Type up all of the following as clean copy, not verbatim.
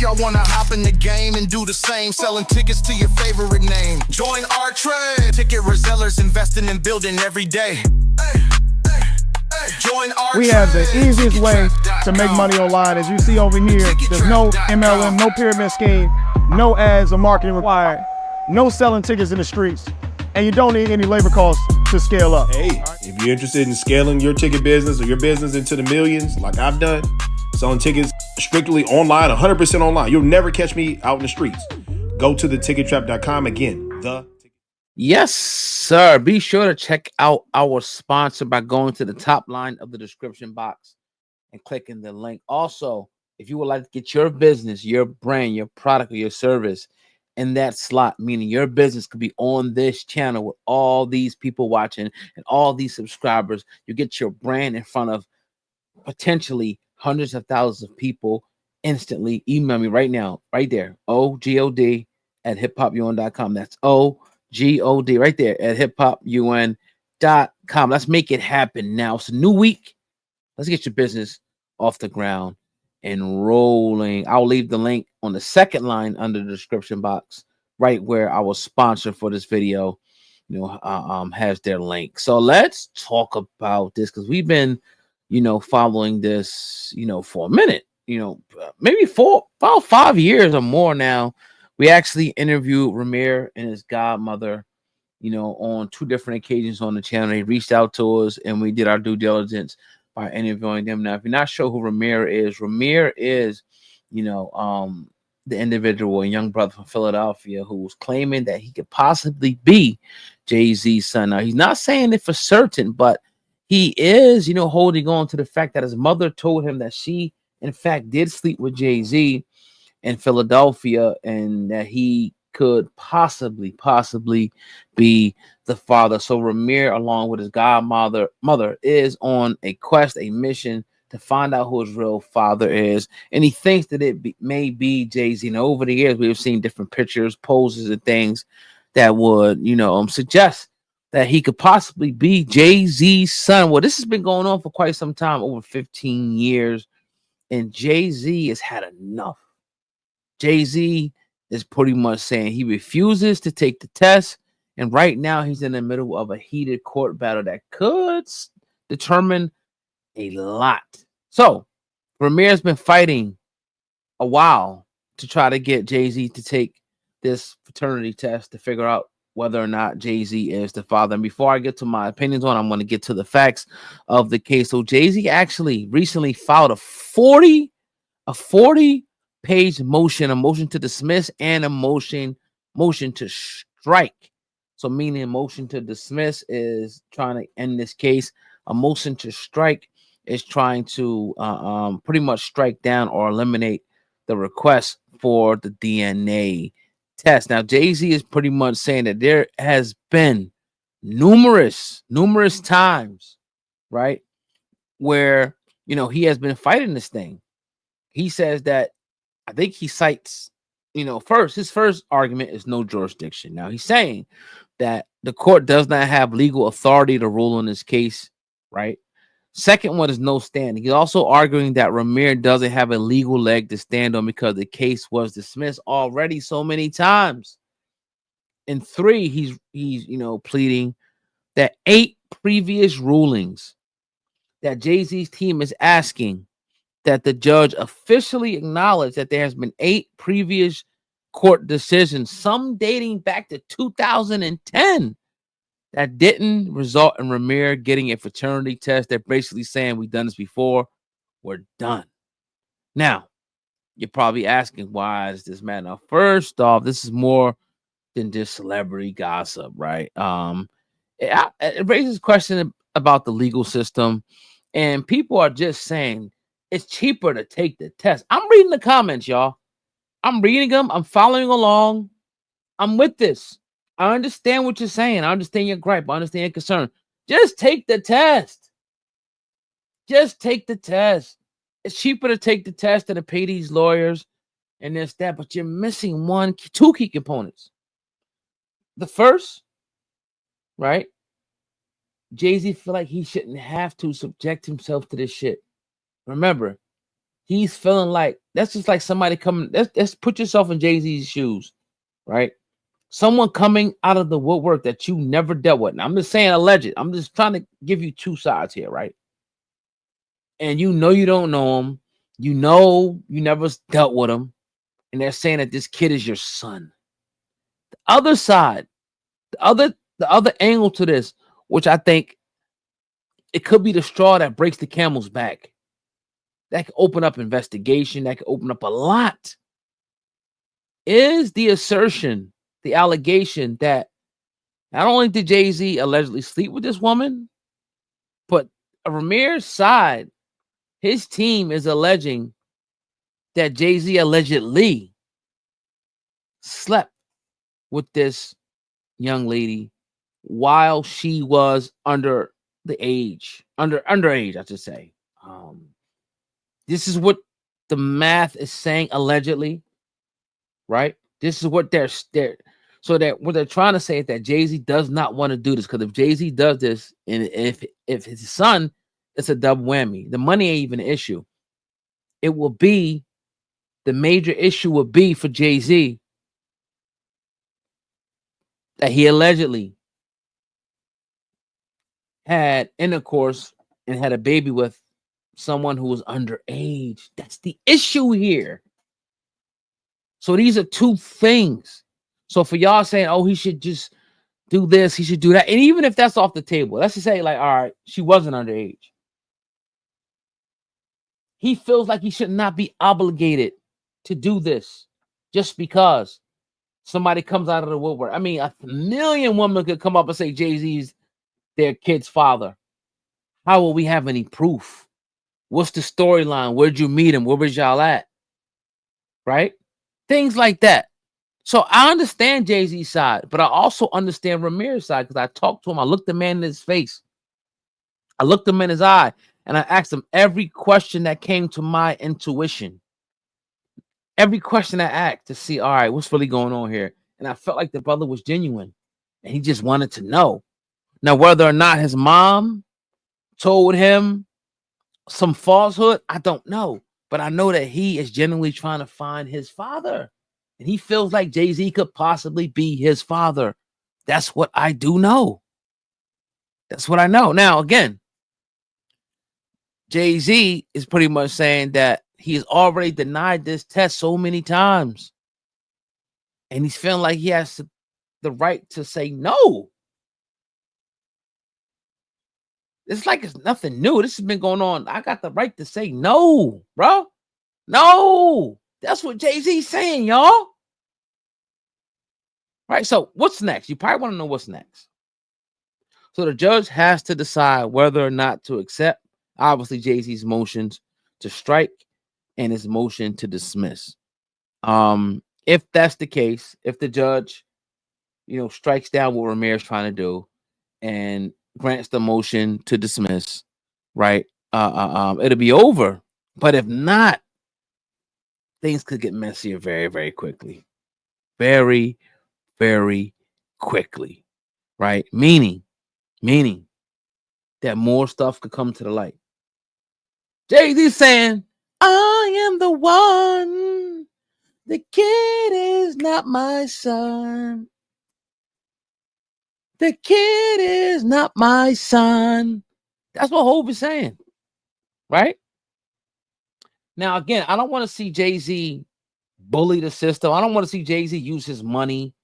y'all wanna hop in the game and do the same, selling tickets to your favorite name. Join our trade. Ticket resellers investing in building every day. Join our We have the easiest way to make money online. As you see over here, there's no MLM, no pyramid scheme, no ads or marketing required, no selling tickets in the streets, and you don't need any labor costs to scale up. Hey, if you're interested in scaling your ticket business or your business into the millions, like I've done, selling tickets strictly online, 100% online, you'll never catch me out in the streets. Go to thetickettrap.com. Again, Yes, sir. Be sure to check out our sponsor by going to the top line of the description box and clicking the link. Also, if you would like to get your business, your brand, your product, or your service in that slot, meaning your business could be on this channel with all these people watching and all these subscribers, you get your brand in front of potentially hundreds of thousands of people instantly. Email me right now, right there, OGOD@hiphopun.com. That's OGOD right there at hiphopun.com. Let's make it happen now. It's a new week. Let's get your business off the ground and rolling. I'll leave the link on the second line under the description box, right where our sponsor for this video, has their link. So let's talk about this because we've been, following this, for a minute, maybe about 5 years or more now. We actually interviewed Ramier and his godmother, on 2 different occasions on the channel. They reached out to us and we did our due diligence by interviewing them. Now, if you're not sure who Ramier is, the individual, a young brother from Philadelphia who was claiming that he could possibly be Jay-Z's son. Now, he's not saying it for certain, but he is, holding on to the fact that his mother told him that she, in fact, did sleep with Jay-Z in Philadelphia and that he could possibly be the father. So Ramier, along with his godmother, is on a quest, a mission to find out who his real father is. And he thinks that may be Jay-Z. Now, over the years, we've seen different pictures, poses, and things that would, suggest that he could possibly be Jay-Z's son. Well, this has been going on for quite some time, over 15 years. And Jay-Z has had enough. Jay-Z is pretty much saying he refuses to take the test. And right now he's in the middle of a heated court battle that could determine a lot. So Ramir's been fighting a while to try to get Jay-Z to take this paternity test to figure out whether or not Jay-Z is the father. And before I get to my opinions on it, I'm going to get to the facts of the case. So Jay-Z actually recently filed a 40-page motion, a motion to dismiss and a motion to strike. So meaning a motion to dismiss is trying to end this case. A motion to strike is trying to pretty much strike down or eliminate the request for the DNA test. Now, Jay-Z is pretty much saying that there has been numerous times, right, where, he has been fighting this thing. He says that, I think he cites, his first argument is no jurisdiction. Now, he's saying that the court does not have legal authority to rule on this case, right? Second one is no standing. He's also arguing that Ramier doesn't have a legal leg to stand on because the case was dismissed already so many times. And 3, he's pleading that 8 previous rulings that Jay-Z's team is asking that the judge officially acknowledge that there has been 8 previous court decisions, some dating back to 2010, that didn't result in Ramier getting a paternity test. They're basically saying, we've done this before, we're done. Now, you're probably asking, why is this matter? Now, first off, this is more than just celebrity gossip, right? It raises question about the legal system, and people are just saying it's cheaper to take the test. I'm reading the comments, y'all. I'm reading them. I'm following along. I'm with this. I understand what you're saying. I understand your gripe. I understand your concern. Just take the test. Just take the test. It's cheaper to take the test than to pay these lawyers and this, that, but you're missing 2 key components. The first, right? Jay-Z feel like he shouldn't have to subject himself to this shit. Remember, he's feeling like that's just like somebody coming. Let's put yourself in Jay-Z's shoes, right? Someone coming out of the woodwork that you never dealt with. Now, I'm just saying alleged. I'm just trying to give you two sides here, right? And you don't know him. You know you never dealt with him. And they're saying that this kid is your son. The other side, the other angle to this, which I think it could be the straw that breaks the camel's back. That could open up investigation. That could open up a lot. Is the assertion, the allegation that not only did Jay-Z allegedly sleep with this woman, but Ramir's side, his team is alleging that Jay-Z allegedly slept with this young lady while she was underage, I should say. This is what the math is saying allegedly, right? This is what they're so that what they're trying to say is that Jay-Z does not want to do this, because if Jay-Z does this, and if his son, it's a double whammy. The money ain't even an issue. It will be, the major issue would be for Jay-Z that he allegedly had intercourse and had a baby with someone who was underage. That's the issue here. So these are two things. So for y'all saying, oh, he should just do this, he should do that, and even if that's off the table, let's just say, like, all right, she wasn't underage. He feels like he should not be obligated to do this just because somebody comes out of the woodwork. I mean, a million women could come up and say Jay-Z's their kid's father. How will we have any proof? What's the storyline? Where'd you meet him? Where was y'all at? Right? Things like that. So I understand Jay-Z's side, but I also understand Ramir's side, because I talked to him. I looked the man in his face. I looked him in his eye, and I asked him every question that came to my intuition. Every question I asked to see, all right, what's really going on here? And I felt like the brother was genuine, and he just wanted to know. Now, whether or not his mom told him some falsehood, I don't know. But I know that he is genuinely trying to find his father. And he feels like Jay-Z could possibly be his father. That's what I do know. That's what I know. Now, again, Jay-Z is pretty much saying that he's already denied this test so many times. And he's feeling like he has the right to say no. It's like it's nothing new. This has been going on. I got the right to say no, bro. No. That's what Jay-Z's saying, y'all. Right? So what's next? You probably want to know what's next. So the judge has to decide whether or not to accept, obviously, Jay-Z's motions to strike and his motion to dismiss. If that's the case, if the judge, strikes down what Ramier is trying to do and grants the motion to dismiss, right? It'll be over. But if not, things could get messier very, very quickly. Very, very quickly, right? Meaning that more stuff could come to the light. Jay-Z saying, I am the one. The kid is not my son. The kid is not my son. That's what Hov is saying, right? Now, again, I don't want to see Jay-Z bully the system. I don't want to see Jay-Z use his money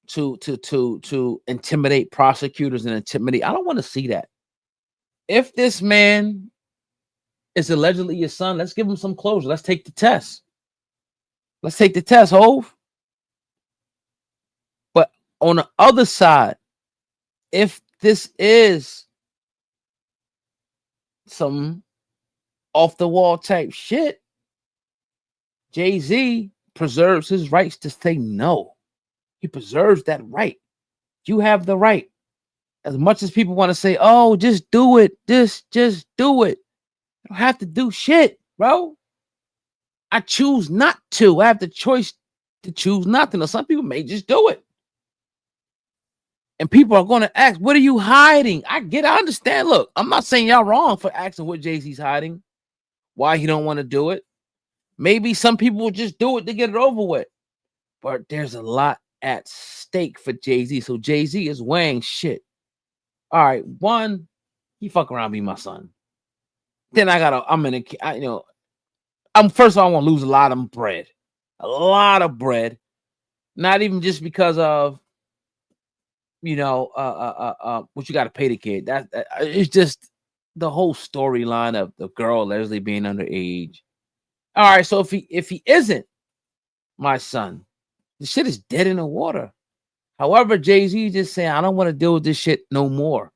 to intimidate prosecutors and intimidate. I don't want to see that. If this man is allegedly your son, let's give him some closure. Let's take the test. Let's take the test, Hov. But on the other side, if this is some off-the-wall type shit, Jay-Z preserves his rights to say no. He preserves that right. You have the right. As much as people want to say, oh, just do it. Just do it. I don't have to do shit, bro. I choose not to. I have the choice to choose not to. Now, some people may just do it. And people are going to ask, what are you hiding? I understand. Look, I'm not saying y'all wrong for asking what Jay-Z's hiding. why he don't want to do it. Maybe some people will just do it to get it over with. But there's a lot at stake for Jay-Z. So Jay-Z is weighing shit. All right, one, he fuck around be my son. Then I'm first of all, I want to lose a lot of bread. A lot of bread. Not even just because of what you got to pay the kid. That it's just the whole storyline of the girl Leslie being underage. All right, so if he isn't my son, the shit is dead in the water. However, Jay-Z just saying, I don't want to deal with this shit no more.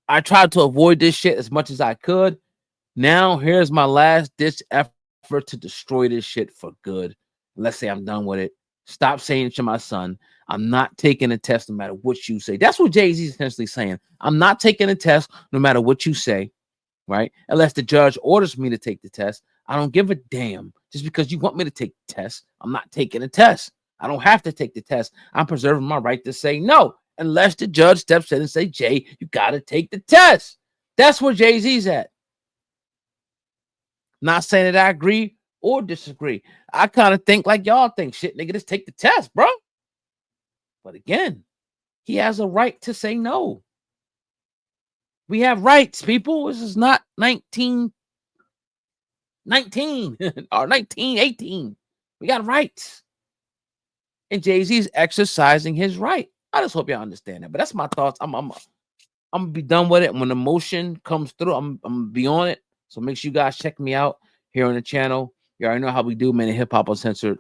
I tried to avoid this shit as much as I could. Now here's my last ditch effort to destroy this shit for good. Let's say I'm done with it. Stop saying it to my son. I'm not taking a test no matter what you say. That's what Jay-Z is essentially saying. I'm not taking a test no matter what you say, right? Unless the judge orders me to take the test. I don't give a damn. Just because you want me to take the test, I'm not taking a test. I don't have to take the test. I'm preserving my right to say no, unless the judge steps in and say, Jay, you got to take the test. That's where Jay-Z's at. Not saying that I agree or disagree. I kind of think like y'all think. Shit, nigga, just take the test, bro. But again, he has a right to say no. We have rights, people. This is not 1919 or 1918. We got rights. And Jay-Z is exercising his right. I just hope y'all understand that. But that's my thoughts. I'm gonna be done with it. When the motion comes through, I'm gonna be on it. So make sure you guys check me out here on the channel. You already know how we do, man. The Hip Hop Uncensored,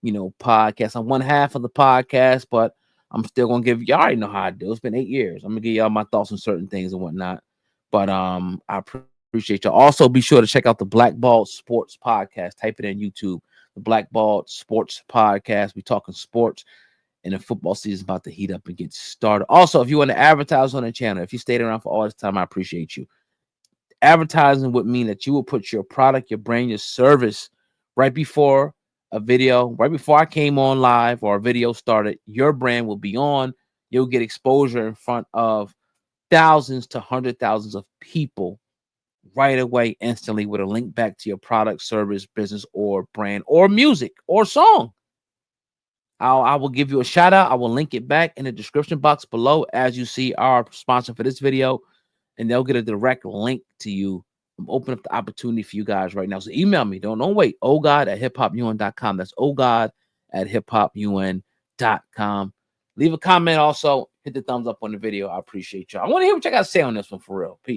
podcast. I'm one half of the podcast, but I'm still gonna give y'all already know how I do. It's been 8 years. I'm gonna give y'all my thoughts on certain things and whatnot. But I appreciate y'all. Also, be sure to check out the Blackballed Sports Podcast. Type it in YouTube. The Blackballed Sports Podcast. We talking sports, and the football season is about to heat up and get started. Also, if you want to advertise on the channel, if you stayed around for all this time, I appreciate you. Advertising would mean that you will put your product, your brand, your service right before a video, right before I came on live or a video started. Your brand will be on. You'll get exposure in front of thousands to 100,000s of people right away, instantly, with a link back to your product, service, business, or brand, or music, or song. I will give you a shout out. I will link it back in the description box below, as you see our sponsor for this video, and they'll get a direct link to you. I'm opening up the opportunity for you guys right now. So email me. Don't wait. ogod@hiphopun.com. That's ogod@hiphopun.com. Leave a comment also. Hit the thumbs up on the video. I appreciate y'all. I want to hear what y'all got to say on this one for real. Peace.